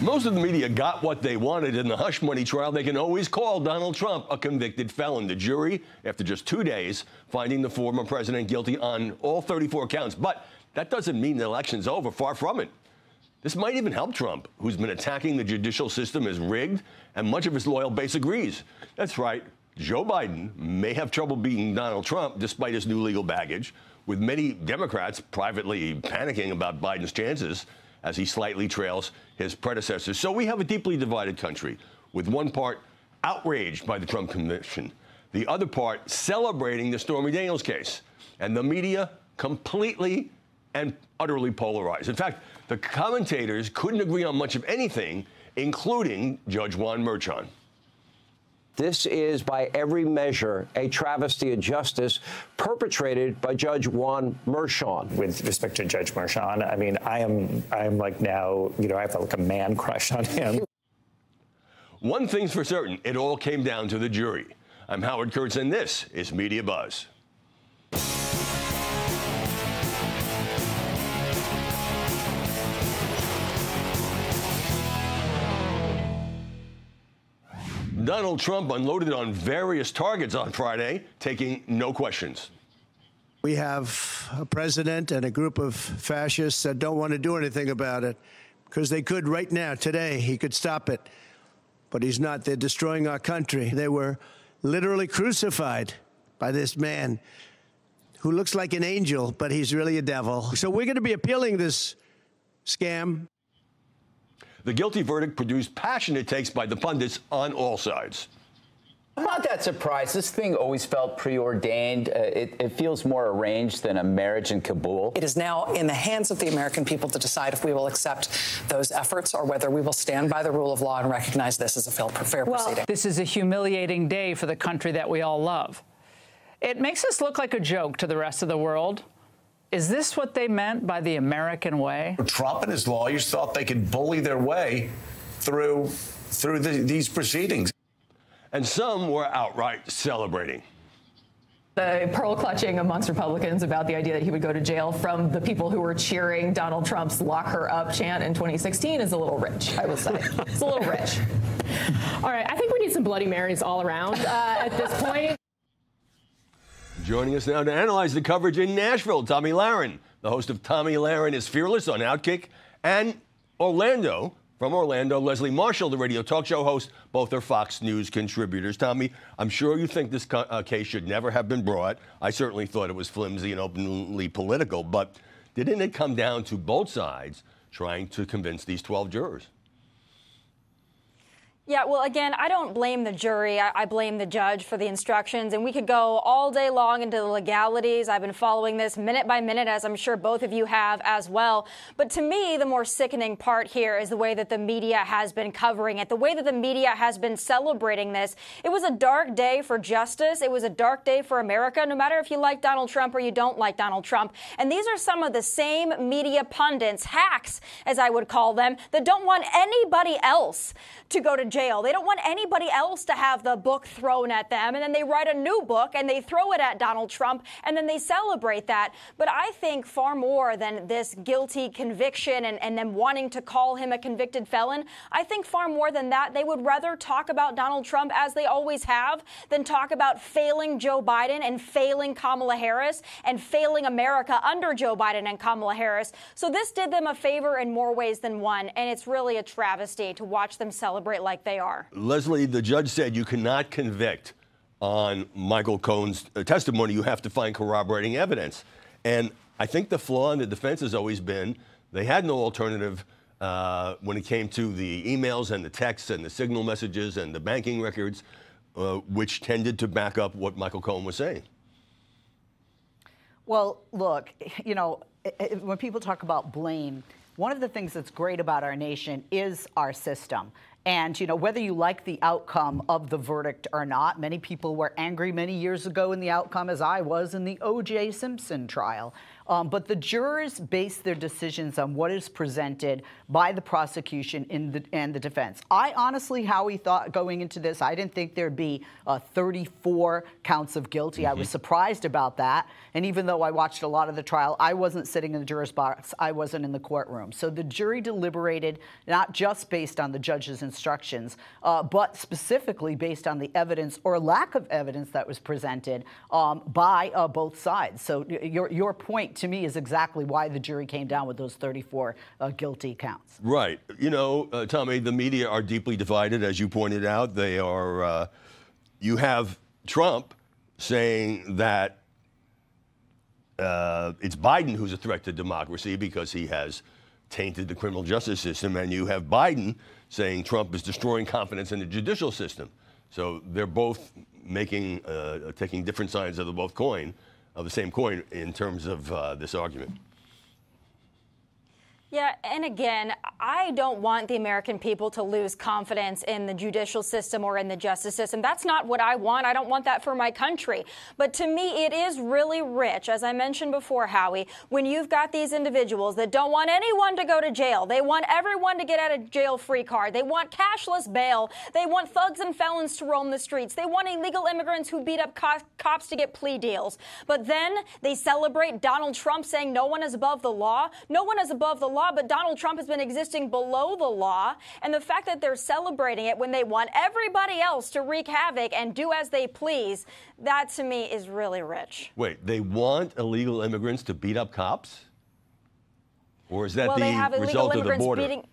Most of the media got what they wanted in the hush money trial. They can always call Donald Trump a convicted felon. The jury, after just 2 days, finding the former president guilty on all 34 counts. But that doesn't mean the election's over. Far from it. This might even help Trump, who's been attacking the judicial system as rigged, and much of his loyal base agrees. That's right. Joe Biden may have trouble beating Donald Trump despite his new legal baggage, with many Democrats privately panicking about Biden's chances as he slightly trails his predecessors. So we have a deeply divided country, with one part outraged by the Trump Commission, the other part celebrating the Stormy Daniels case, and the media completely and utterly polarized. In fact, the commentators couldn't agree on much of anything, including Judge Juan Merchan. This is, by every measure, a travesty of justice perpetrated by Judge Juan Merchan. With respect to Judge Merchan, I mean, I am like now, I have like a man crush on him. One thing's for certain, it all came down to the jury. I'm Howard Kurtz, and this is Media Buzz. Donald Trump unloaded on various targets on Friday, taking no questions. We have a president and a group of fascists that don't want to do anything about it because they could right now, today, he could stop it. But he's not. They're destroying our country. They were literally crucified by this man who looks like an angel, but he's really a devil. So we're going to be appealing this scam. The guilty verdict produced passionate takes by the pundits on all sides. I'm not that surprised. This thing always felt preordained. It feels more arranged than a marriage in Kabul. It is now in the hands of the American people to decide if we will accept those efforts or whether we will stand by the rule of law and recognize this as a fair proceeding. This is a humiliating day for the country that we all love. It makes us look like a joke to the rest of the world. Is this what they meant by the American way? Trump and his lawyers thought they could bully their way through these proceedings. And some were outright celebrating. The pearl clutching amongst Republicans about the idea that he would go to jail from the people who were cheering Donald Trump's lock her up chant in 2016 is a little rich, I will say. It's a little rich. All right, I think we need some Bloody Marys all around at this point. Joining us now to analyze the coverage in Nashville, Tomi Lahren, the host of Tomi Lahren is Fearless on Outkick, and from Orlando, Leslie Marshall, the radio talk show host. Both are Fox News contributors. Tomi, I'm sure you think this case should never have been brought. I certainly thought it was flimsy and openly political, but didn't it come down to both sides trying to convince these 12 jurors? Yeah, well, again, I don't blame the jury. I blame the judge for the instructions. And we could go all day long into the legalities. I've been following this minute by minute, as I'm sure both of you have as well. But to me, the more sickening part here is the way that the media has been covering it, the way that the media has been celebrating this. It was a dark day for justice. It was a dark day for America, no matter if you like Donald Trump or you don't like Donald Trump. And these are some of the same media pundits, hacks, as I would call them, that don't want anybody else to go to jail. They don't want anybody else to have the book thrown at them, and then they write a new book and they throw it at Donald Trump, and then they celebrate that. But I think far more than this guilty conviction and them wanting to call him a convicted felon, I think far more than that, they would rather talk about Donald Trump, as they always have, than talk about failing Joe Biden and failing Kamala Harris and failing America under Joe Biden and Kamala Harris. So this did them a favor in more ways than one, and it's really a travesty to watch them celebrate like they are. Leslie, the judge said you cannot convict on Michael Cohen's testimony. You have to find corroborating evidence. And I think the flaw in the defense has always been they had no alternative when it came to the emails and the texts and the signal messages and the banking records, which tended to back up what Michael Cohen was saying. Well, look, when people talk about blame, one of the things that's great about our nation is our system. And, whether you like the outcome of the verdict or not, many people were angry many years ago in the outcome, as I was in the O.J. Simpson trial. But the jurors base their decisions on what is presented by the prosecution and the defense. I honestly, Howie, thought going into this, I didn't think there'd be 34 counts of guilty. I was surprised about that. And even though I watched a lot of the trial, I wasn't sitting in the juror's box. I wasn't in the courtroom. So the jury deliberated not just based on the judge's instructions, but specifically based on the evidence or lack of evidence that was presented by both sides. So your point to me is exactly why the jury came down with those 34 guilty counts. Right. You know, Tommy, the media are deeply divided, as you pointed out. They are, you have Trump saying that it's Biden who's a threat to democracy because he has tainted the criminal justice system, and you have Biden saying Trump is destroying confidence in the judicial system. So they're both making, taking different sides of the same coin in terms of this argument. Yeah, and again, I don't want the American people to lose confidence in the judicial system or in the justice system. That's not what I want. I don't want that for my country. But to me, it is really rich, as I mentioned before, Howie, when you've got these individuals that don't want anyone to go to jail. They want everyone to get out of jail free card. They want cashless bail. They want thugs and felons to roam the streets. They want illegal immigrants who beat up cops to get plea deals. But then they celebrate Donald Trump saying no one is above the law. No one is above the law. But Donald Trump has been existing below the law. And the fact that they're celebrating it when they want everybody else to wreak havoc and do as they please, that to me is really rich. Wait, they want illegal immigrants to beat up cops? Or is that the result of the border?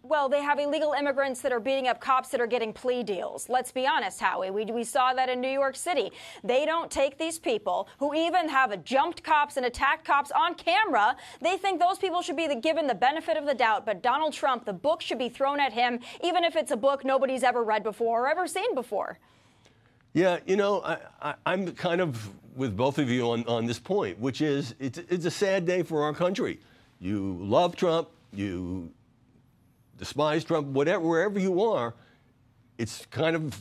Well, they have illegal immigrants that are beating up cops that are getting plea deals. Let's be honest, Howie. We saw that in New York City. They don't take these people who even have jumped cops and attacked cops on camera. They think those people should be given the benefit of the doubt. But Donald Trump, the book should be thrown at him, even if it's a book nobody's ever read before or ever seen before. Yeah, you know, I'm kind of with both of you on this point, which is it's a sad day for our country. You love Trump, you despise Trump, wherever you are, it's kind of,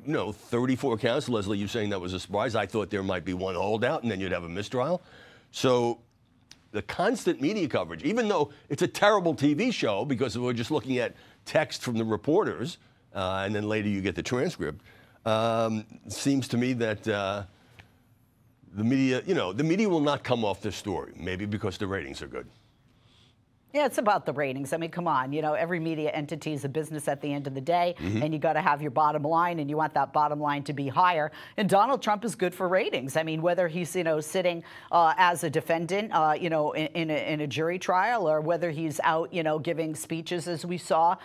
34 counts. Leslie, you're saying that was a surprise. I thought there might be one holdout, and then you'd have a mistrial. So the constant media coverage, even though it's a terrible TV show because we're just looking at text from the reporters, and then later you get the transcript, seems to me that the media will not come off this story, maybe because the ratings are good. Yeah, it's about the ratings. I mean, come on. Every media entity is a business at the end of the day, and you got to have your bottom line, and you want that bottom line to be higher. And Donald Trump is good for ratings. I mean, whether he's, sitting as a defendant, in a jury trial, or whether he's out, giving speeches, as we saw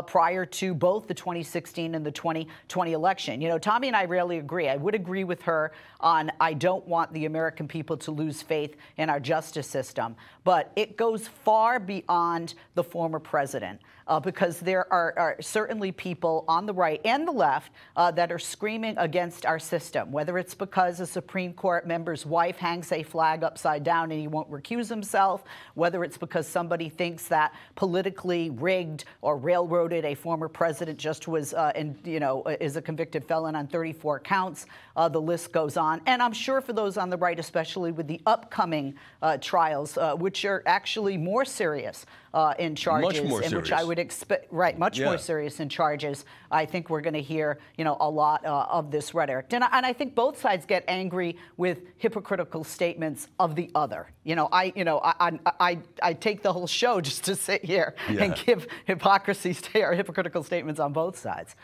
prior to both the 2016 and the 2020 election. Tommy and I rarely agree. I would agree with her on I don't want the American people to lose faith in our justice system. But it goes far beyond the former president, because there are certainly people on the right and the left that are screaming against our system, whether it's because a Supreme Court member's wife hangs a flag upside down and he won't recuse himself, whether it's because somebody thinks that politically rigged or railroaded a former president just was, is a convicted felon on 34 counts. The list goes on. And I'm sure for those on the right, especially with the upcoming trials, which are actually more serious in charges, much more in serious. which I would expect, much more serious in charges. I think we're going to hear, a lot of this rhetoric. And I think both sides get angry with hypocritical statements of the other. I take the whole show just to sit here and give hypocritical statements on both sides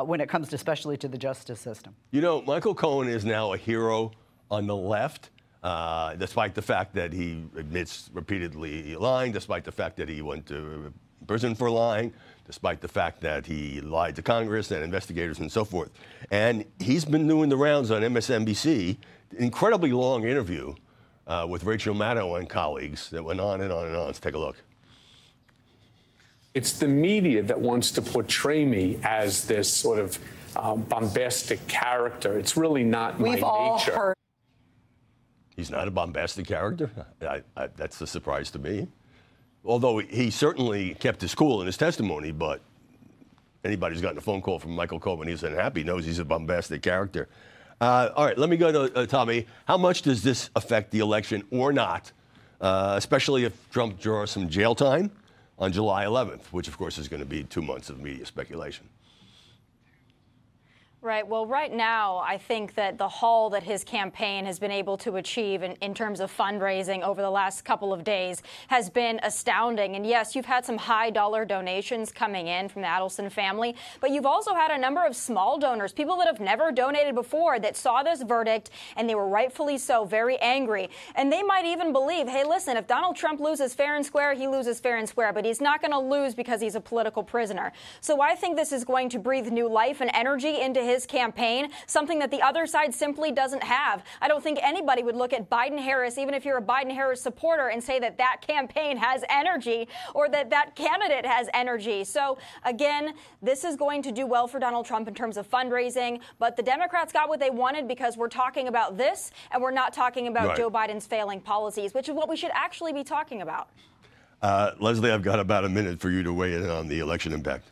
when it comes especially to the justice system. Michael Cohen is now a hero on the left. Despite the fact that he admits repeatedly lying, despite the fact that he went to prison for lying, despite the fact that he lied to Congress and investigators and so forth. And he's been doing the rounds on MSNBC, incredibly long interview with Rachel Maddow and colleagues that went on and on and on. Let's take a look. It's the media that wants to portray me as this sort of bombastic character. It's really not my nature. He's not a bombastic character. That's a surprise to me. Although he certainly kept his cool in his testimony, but anybody who's gotten a phone call from Michael Cohen, he's unhappy, knows he's a bombastic character. All right, let me go to Tommy. How much does this affect the election or not, especially if Trump draws some jail time on July 11th, which, of course, is going to be 2 months of media speculation? Right. Well, right now, I think that the haul that his campaign has been able to achieve in terms of fundraising over the last couple of days has been astounding. And yes, you've had some high-dollar donations coming in from the Adelson family, but you've also had a number of small donors, people that have never donated before, that saw this verdict, and they were rightfully so very angry. And they might even believe, hey, listen, if Donald Trump loses fair and square, he loses fair and square, but he's not going to lose because he's a political prisoner. So I think this is going to breathe new life and energy into his campaign, something that the other side simply doesn't have. I don't think anybody would look at Biden-Harris, even if you're a Biden-Harris supporter, and say that that campaign has energy or that that candidate has energy. So, again, this is going to do well for Donald Trump in terms of fundraising, but the Democrats got what they wanted because we're talking about this and we're not talking about Joe Biden's failing policies, which is what we should actually be talking about. Leslie, I've got about a minute for you to weigh in on the election impact.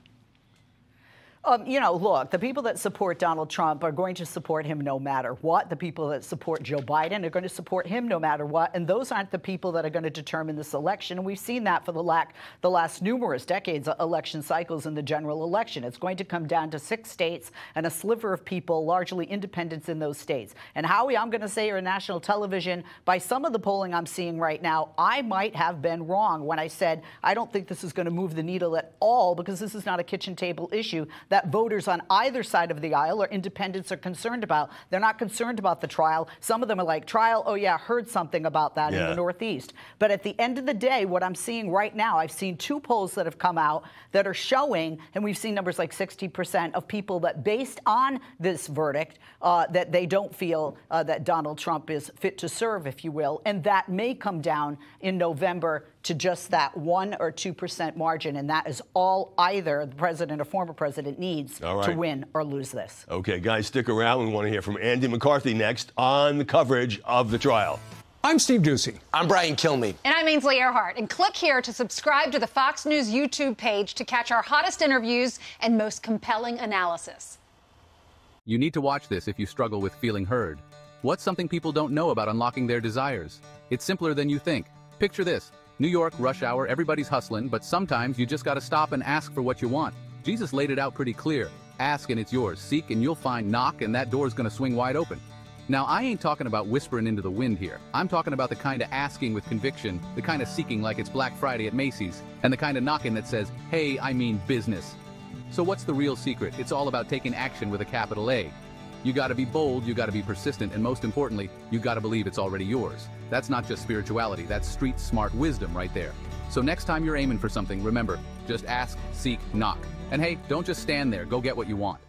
You know, look, the people that support Donald Trump are going to support him no matter what. The people that support Joe Biden are going to support him no matter what. And those aren't the people that are going to determine this election. And we've seen that for the last numerous decades of election cycles in the general election. It's going to come down to 6 states and a sliver of people, largely independents in those states. And Howie, I'm going to say you're on national television. By some of the polling I'm seeing right now, I might have been wrong when I said I don't think this is going to move the needle at all because this is not a kitchen table issue that voters on either side of the aisle or independents are concerned about. They're not concerned about the trial. Some of them are like, trial, oh yeah, heard something about that in the Northeast. But at the end of the day, what I'm seeing right now, I've seen 2 polls that have come out that are showing, and we've seen numbers like 60% of people that based on this verdict, that they don't feel that Donald Trump is fit to serve, if you will. And that may come down in November to just that 1 or 2% margin. And that is all either the president or former president needs to win or lose this. Okay, guys, stick around. We want to hear from Andy McCarthy next on the coverage of the trial. I'm Steve Doocy. I'm Brian Kilmeade. And I'm Ainsley Earhart. And click here to subscribe to the Fox News YouTube page to catch our hottest interviews and most compelling analysis. You need to watch this if you struggle with feeling heard. What's something people don't know about unlocking their desires? It's simpler than you think. Picture this. New York, rush hour, everybody's hustling, but sometimes you just gotta stop and ask for what you want. Jesus laid it out pretty clear. Ask and it's yours. Seek and you'll find. Knock and that door's gonna swing wide open. Now, I ain't talking about whispering into the wind here. I'm talking about the kind of asking with conviction, the kind of seeking like it's Black Friday at Macy's, and the kind of knocking that says, hey, I mean business. So what's the real secret? It's all about taking action with a capital A. You gotta be bold, you gotta be persistent, and most importantly, you gotta believe it's already yours. That's not just spirituality, that's street smart wisdom right there. So next time you're aiming for something, remember, just ask, seek, knock. And hey, don't just stand there, go get what you want.